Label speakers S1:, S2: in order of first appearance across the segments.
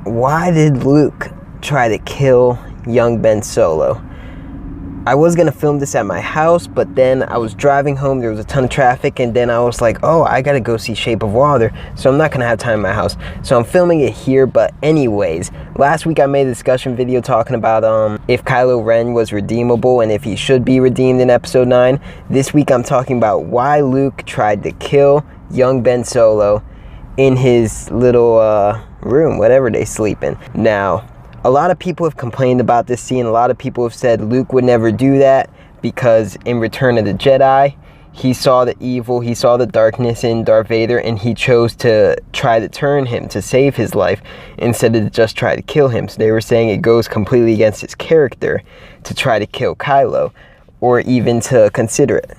S1: why did Luke try to kill young Ben Solo? I was going to film this at my house, but then I was driving home, there was a ton of traffic, and then I was like, oh, I gotta go see Shape of Water, so I'm not going to have time in my house. So I'm filming it here, but anyways, last week I made a discussion video talking about if Kylo Ren was redeemable and if he should be redeemed in Episode 9. This week I'm talking about why Luke tried to kill young Ben Solo in his little room, whatever they sleep in. Now, a lot of people have complained about this scene. A lot of people have said Luke would never do that because in Return of the Jedi, he saw the evil, he saw the darkness in Darth Vader, and he chose to try to turn him to save his life instead of just try to kill him. So they were saying it goes completely against his character to try to kill Kylo or even to consider it.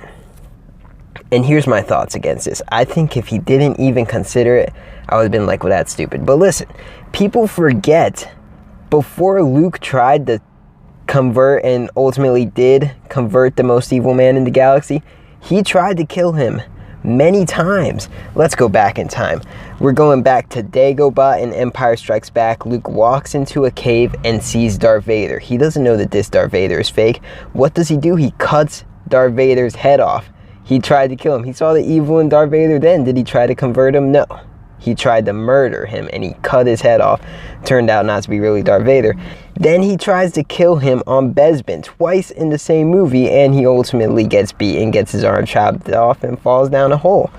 S1: And here's my thoughts against this. I think if he didn't even consider it, I would have been like, well, that's stupid. But listen, people forget, before Luke tried to convert and ultimately did convert the most evil man in the galaxy, he tried to kill him many times. Let's go back in time. We're going back to Dagobah in Empire Strikes Back. Luke walks into a cave and sees Darth Vader. He doesn't know that this Darth Vader is fake. What does he do? He cuts Darth Vader's head off. He tried to kill him. He saw the evil in Darth Vader then. Did he try to convert him? No. He tried to murder him and he cut his head off. Turned out not to be really Darth Vader. Then he tries to kill him on Bespin twice in the same movie, and he ultimately gets beaten, gets his arm chopped off, and falls down a hole.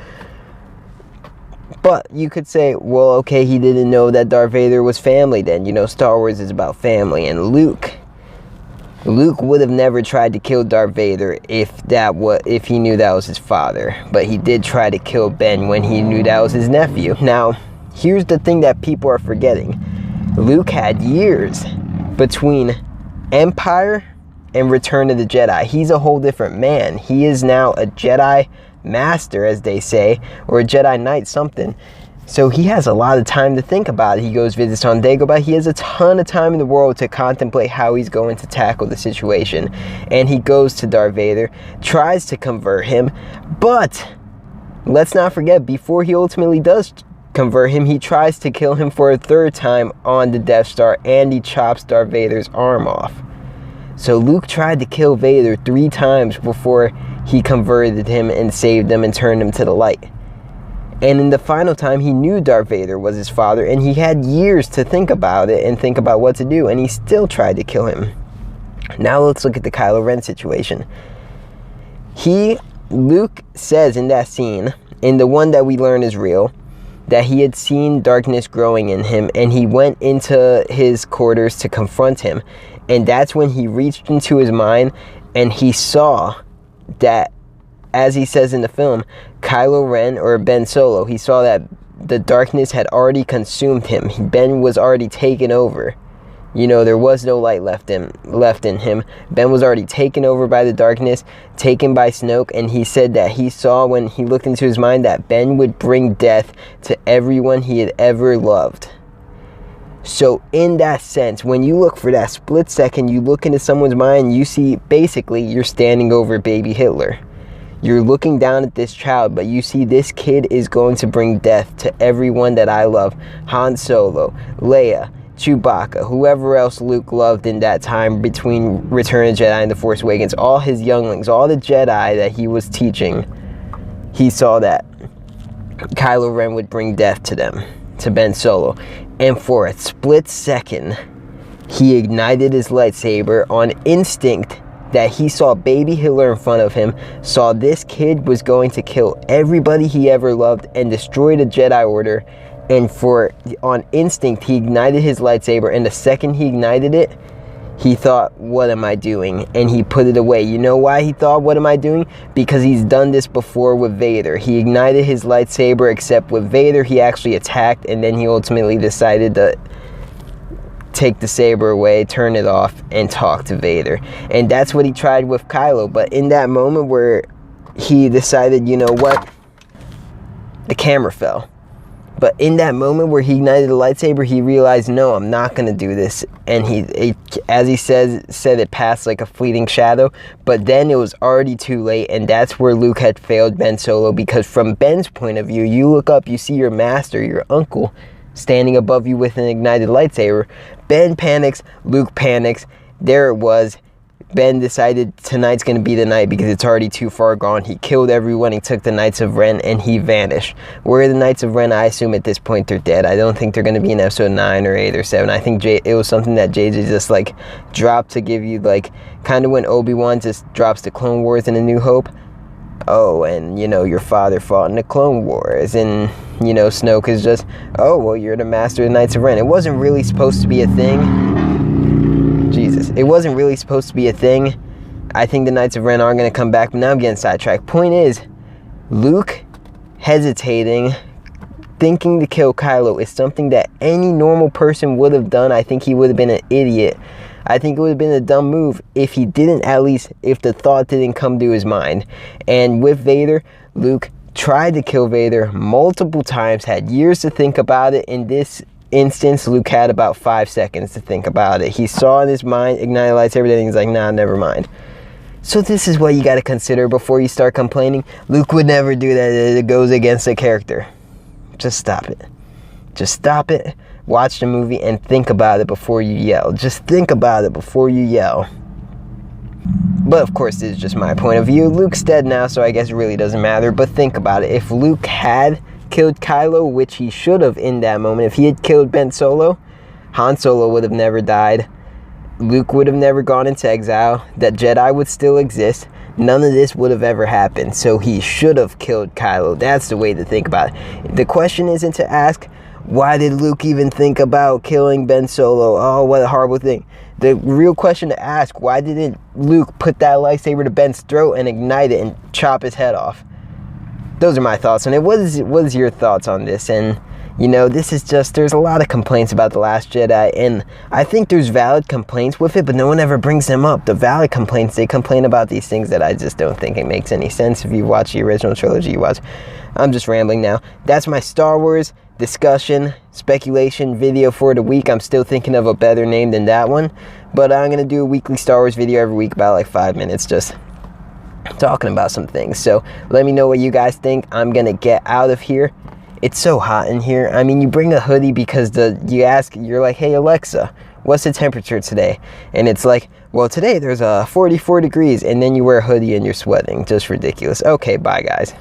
S1: But you could say, well, okay, he didn't know that Darth Vader was family then. You know, Star Wars is about family. And Luke would have never tried to kill Darth Vader if he knew that was his father. But he did try to kill Ben when he knew that was his nephew. Now, here's the thing that people are forgetting. Luke had years between Empire and Return of the Jedi. He's a whole different man. He is now a Jedi Master, as they say, or a Jedi Knight, something. So he has a lot of time to think about it. He goes visits on Dagobah. He has a ton of time in the world to contemplate how he's going to tackle the situation. And he goes to Darth Vader, tries to convert him. But let's not forget, before he ultimately does convert him, he tries to kill him for a third time on the Death Star, and he chops Darth Vader's arm off. So Luke tried to kill Vader 3 times before he converted him and saved him and turned him to the light. And in the final time, he knew Darth Vader was his father, and he had years to think about it and think about what to do, and he still tried to kill him. Now let's look at the Kylo Ren situation. Luke says in that scene, in the one that we learn is real, that he had seen darkness growing in him, and he went into his quarters to confront him. And that's when he reached into his mind, and he saw that, as he says in the film, Kylo Ren, or Ben Solo, he saw that the darkness had already consumed him. Ben was already taken over. You know, there was no light left in him. Ben was already taken over by the darkness, taken by Snoke, and he said that he saw, when he looked into his mind, that Ben would bring death to everyone he had ever loved. So in that sense, when you look for that split second, you look into someone's mind, you see, basically, you're standing over baby Hitler. You're looking down at this child, but you see this kid is going to bring death to everyone that I love. Han Solo, Leia, Chewbacca, whoever else Luke loved in that time between Return of the Jedi and The Force Awakens, all his younglings, all the Jedi that he was teaching, he saw that Kylo Ren would bring death to them, to Ben Solo. And for a split second, he ignited his lightsaber on instinct, that he saw baby Hitler in front of him, saw this kid was going to kill everybody he ever loved and destroy the Jedi Order, and on instinct he ignited his lightsaber, and the second he ignited it, he thought, what am I doing? And he put it away. You know why he thought, what am I doing? Because he's done this before with Vader. He ignited his lightsaber, except with Vader he actually attacked, and then he ultimately decided to take the saber away, turn it off, and talk to Vader. And that's what he tried with Kylo. But in that moment where he decided, you know what, the camera fell. But in that moment where he ignited the lightsaber, he realized, no, I'm not going to do this. And he as he said it passed like a fleeting shadow. But then it was already too late. And that's where Luke had failed Ben Solo. Because from Ben's point of view, you look up, you see your master, your uncle, standing above you with an ignited lightsaber. Ben panics, Luke panics. There it was. Ben decided tonight's going to be the night because it's already too far gone. He killed everyone. He took the Knights of Ren and he vanished. Where are the Knights of Ren? I assume at this point they're dead. I don't think they're going to be in episode 9 or 8 or 7. I think it was something that JJ just like dropped to give you like kind of when Obi-Wan just drops the Clone Wars in A New Hope. Oh, and you know, your father fought in the Clone Wars, and you know, Snoke is just, oh, well, you're the master of the Knights of Ren. It wasn't really supposed to be a thing. Jesus. It wasn't really supposed to be a thing. I think the Knights of Ren are going to come back, but now I'm getting sidetracked. Point is, Luke hesitating, thinking to kill Kylo is something that any normal person would have done. I think he would have been an idiot. I think it would have been a dumb move if he didn't, at least if the thought didn't come to his mind. And with Vader, Luke tried to kill Vader multiple times, had years to think about it. In this instance, Luke had about 5 seconds to think about it. He saw in his mind, ignited lightsaber, and he's like, nah, never mind. So this is what you got to consider before you start complaining. Luke would never do that. It goes against the character. Just stop it. Just stop it. Watch the movie and think about it before you yell. Just think about it before you yell. But of course, this is just my point of view. Luke's dead now, so I guess it really doesn't matter. But think about it. If Luke had killed Kylo, which he should have in that moment, if he had killed Ben Solo, Han Solo would have never died. Luke would have never gone into exile. That Jedi would still exist. None of this would have ever happened. So he should have killed Kylo. That's the way to think about it. The question isn't to ask, why did Luke even think about killing Ben Solo? Oh, what a horrible thing. The real question to ask, why didn't Luke put that lightsaber to Ben's throat and ignite it and chop his head off? Those are my thoughts on it. What is your thoughts on this? And, you know, this is just, there's a lot of complaints about The Last Jedi, and I think there's valid complaints with it, but no one ever brings them up. The valid complaints, they complain about these things that I just don't think it makes any sense. If you watch the original trilogy, I'm just rambling now. That's my Star Wars discussion, speculation video for the week. I'm still thinking of a better name than that one, but I'm going to do a weekly Star Wars video every week, about like 5 minutes, just talking about some things. So let me know what you guys think. I'm going to get out of here. It's so hot in here. I mean, you bring a hoodie because you're like, hey Alexa, what's the temperature today? And it's like, well, today there's 44 degrees, and then you wear a hoodie and you're sweating. Just ridiculous. Okay, bye guys.